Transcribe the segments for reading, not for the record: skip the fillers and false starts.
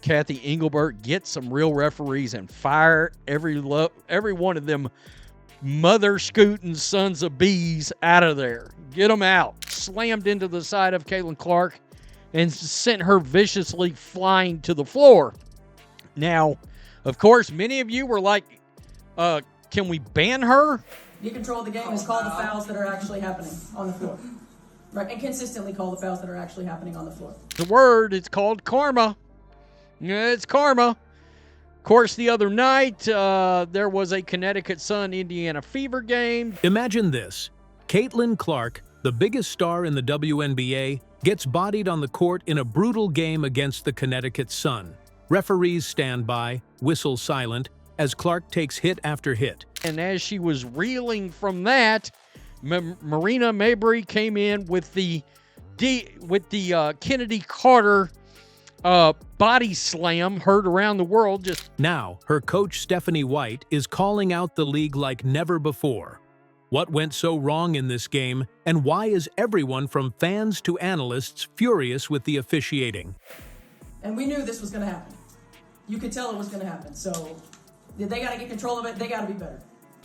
Kathy Engelbert, get some real referees and fire every one of them mother scooting sons of bees out of there. Get them out. Slammed into the side of Caitlin Clark and sent her viciously flying to the floor. Now, of course, many of you were like, can we ban her? Get control of the game is call the fouls that are actually happening on the floor. Right, and consistently call the fouls that are actually happening on the floor. The word, it's called karma. Yeah, it's karma. Of course, the other night, there was a Connecticut Sun-Indiana Fever game. Imagine this. Caitlin Clark, the biggest star in the WNBA, gets bodied on the court in a brutal game against the Connecticut Sun. Referees stand by, whistle silent, as Clark takes hit after hit. And as she was reeling from that, Marina Mabrey came in with the Kennedy Carter body slam heard around the world. Now, her coach Stephanie White is calling out the league like never before. What went so wrong in this game, and why is everyone from fans to analysts furious with the officiating? And we knew this was going to happen. You could tell it was going to happen. So they got to get control of it. They got to be better.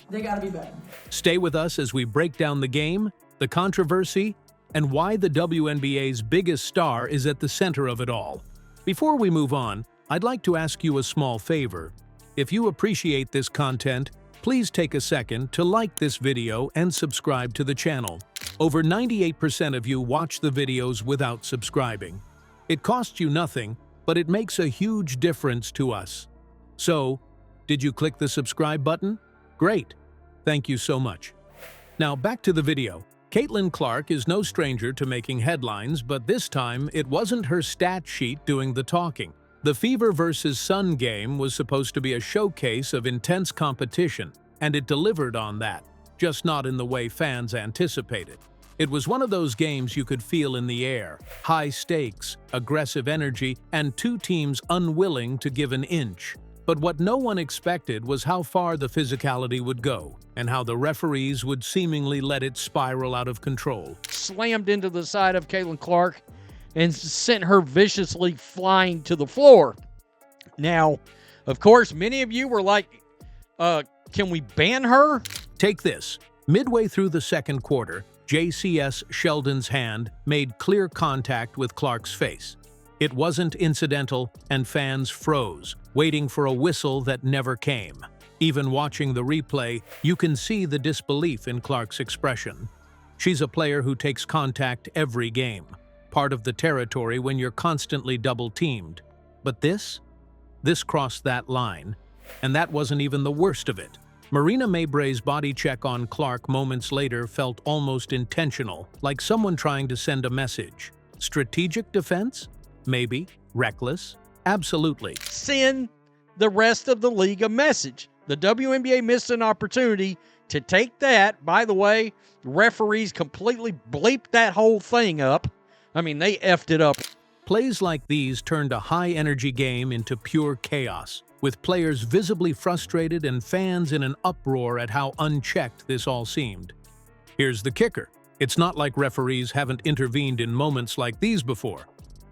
They got to be better. Stay with us as we break down the game, the controversy, and why the WNBA's biggest star is at the center of it all. Before we move on, I'd like to ask you a small favor. If you appreciate this content, please take a second to like this video and subscribe to the channel. Over 98% of you watch the videos without subscribing. It costs you nothing, but it makes a huge difference to us. So, did you click the subscribe button? Great. Thank you so much. Now back to the video. Caitlin Clark is no stranger to making headlines, but this time it wasn't her stat sheet doing the talking. The Fever vs. Sun game was supposed to be a showcase of intense competition, and it delivered on that, just not in the way fans anticipated. It was one of those games you could feel in the air, high stakes, aggressive energy, and two teams unwilling to give an inch. But what no one expected was how far the physicality would go, and how the referees would seemingly let it spiral out of control. Slammed into the side of Caitlin Clark and sent her viciously flying to the floor. Now, of course, many of you were like, can we ban her? Take this. Midway through the second quarter, JCS Sheldon's hand made clear contact with Clark's face. It wasn't incidental, and fans froze, waiting for a whistle that never came. Even watching the replay, you can see the disbelief in Clark's expression. She's a player who takes contact every game, part of the territory when you're constantly double-teamed. But this crossed that line, and that wasn't even the worst of it. Marina Mabrey's body check on Clark moments later felt almost intentional, like someone trying to send a message. Strategic defense? Maybe. Reckless? Absolutely. Send the rest of the league a message. The WNBA missed an opportunity to take that. By the way, referees completely bleeped that whole thing up. I mean, they effed it up. Plays like these turned a high-energy game into pure chaos, with players visibly frustrated and fans in an uproar at how unchecked this all seemed. Here's the kicker. It's not like referees haven't intervened in moments like these before.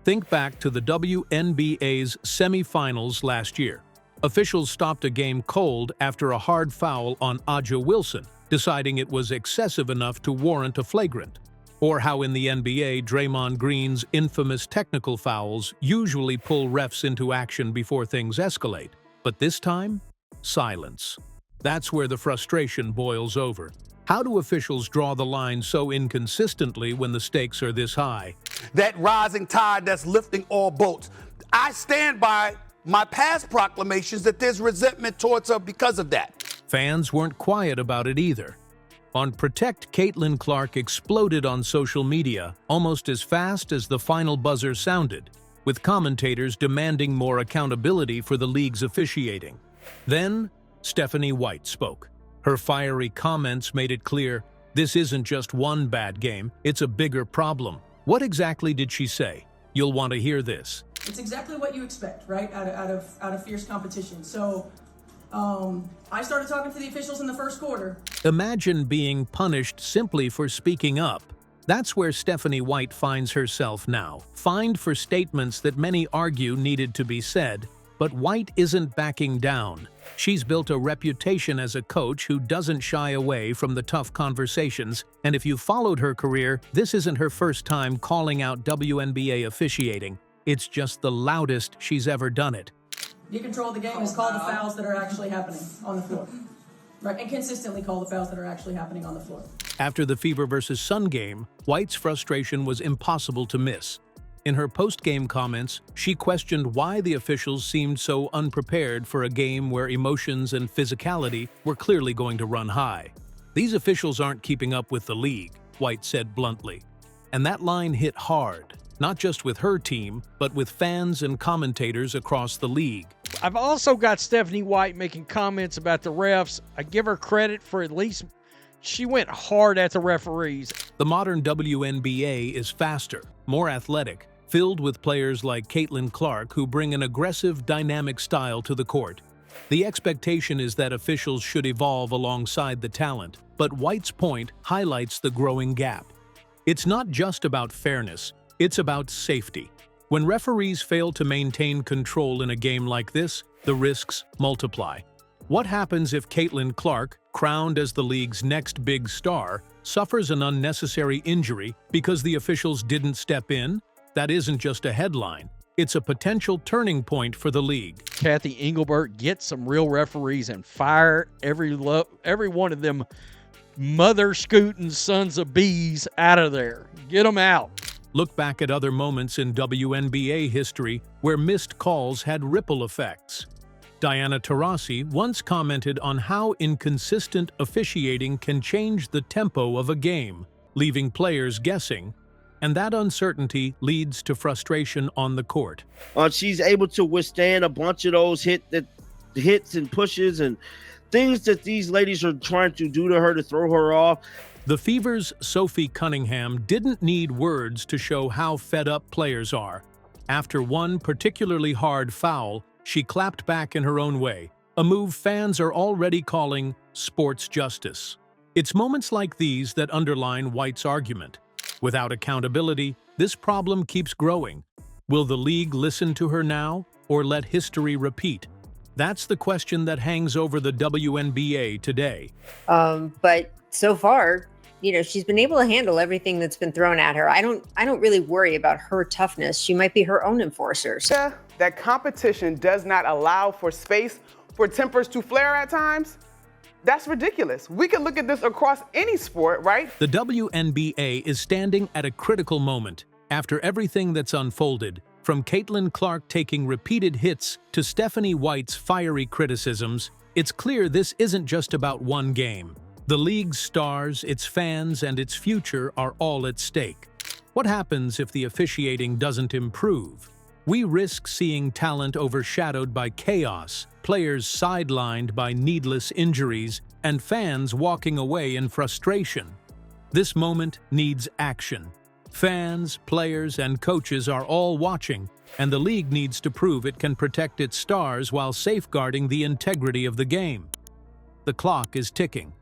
Think back to the WNBA's semifinals last year. Officials stopped a game cold after a hard foul on Aja Wilson, deciding it was excessive enough to warrant a flagrant. Or how in the NBA, Draymond Green's infamous technical fouls usually pull refs into action before things escalate. But this time, silence. That's where the frustration boils over. How do officials draw the line so inconsistently when the stakes are this high? That rising tide that's lifting all boats. I stand by my past proclamations that there's resentment towards her because of that. Fans weren't quiet about it either. On Protect, Caitlin Clark exploded on social media almost as fast as the final buzzer sounded, with commentators demanding more accountability for the league's officiating. Then, Stephanie White spoke. Her fiery comments made it clear this isn't just one bad game, it's a bigger problem. What exactly did she say? You'll want to hear this. It's exactly what you expect, right? Out of fierce competition. So, I started talking to the officials in the first quarter. Imagine being punished simply for speaking up. That's where Stephanie White finds herself now, fined for statements that many argue needed to be said. But White isn't backing down. She's built a reputation as a coach who doesn't shy away from the tough conversations, and if you followed her career, this isn't her first time calling out WNBA officiating. It's just the loudest she's ever done it. Get control of the game is call the fouls that are actually happening on the floor. Right, and consistently call the fouls that are actually happening on the floor. After the Fever vs. Sun game, White's frustration was impossible to miss. In her post-game comments, she questioned why the officials seemed so unprepared for a game where emotions and physicality were clearly going to run high. "These officials aren't keeping up with the league," White said bluntly. And that line hit hard, not just with her team, but with fans and commentators across the league. I've also got Stephanie White making comments about the refs. I give her credit for at least she went hard at the referees. The modern WNBA is faster, more athletic, filled with players like Caitlin Clark who bring an aggressive, dynamic style to the court. The expectation is that officials should evolve alongside the talent, but White's point highlights the growing gap. It's not just about fairness, it's about safety. When referees fail to maintain control in a game like this, the risks multiply. What happens if Caitlin Clark, crowned as the league's next big star, suffers an unnecessary injury because the officials didn't step in? That isn't just a headline. It's a potential turning point for the league. Kathy Engelbert, get some real referees and fire every one of them mother scooting sons of bees out of there. Get them out. Look back at other moments in WNBA history where missed calls had ripple effects. Diana Taurasi once commented on how inconsistent officiating can change the tempo of a game, leaving players guessing, and that uncertainty leads to frustration on the court. She's able to withstand a bunch of those hits and pushes and things that these ladies are trying to do to her to throw her off. The Fever's Sophie Cunningham didn't need words to show how fed up players are. After one particularly hard foul, she clapped back in her own way, a move fans are already calling sports justice. It's moments like these that underline White's argument. Without accountability, this problem keeps growing. Will the league listen to her now, or let history repeat? That's the question that hangs over the WNBA today. But so far, she's been able to handle everything that's been thrown at her. I don't really worry about her toughness. She might be her own enforcer. That competition does not allow for space for tempers to flare at times. That's ridiculous. We can look at this across any sport, right? The WNBA is standing at a critical moment. After everything that's unfolded, from Caitlin Clark taking repeated hits to Stephanie White's fiery criticisms, it's clear this isn't just about one game. The league's stars, its fans, and its future are all at stake. What happens if the officiating doesn't improve? We risk seeing talent overshadowed by chaos, players sidelined by needless injuries, and fans walking away in frustration. This moment needs action. Fans, players, and coaches are all watching, and the league needs to prove it can protect its stars while safeguarding the integrity of the game. The clock is ticking.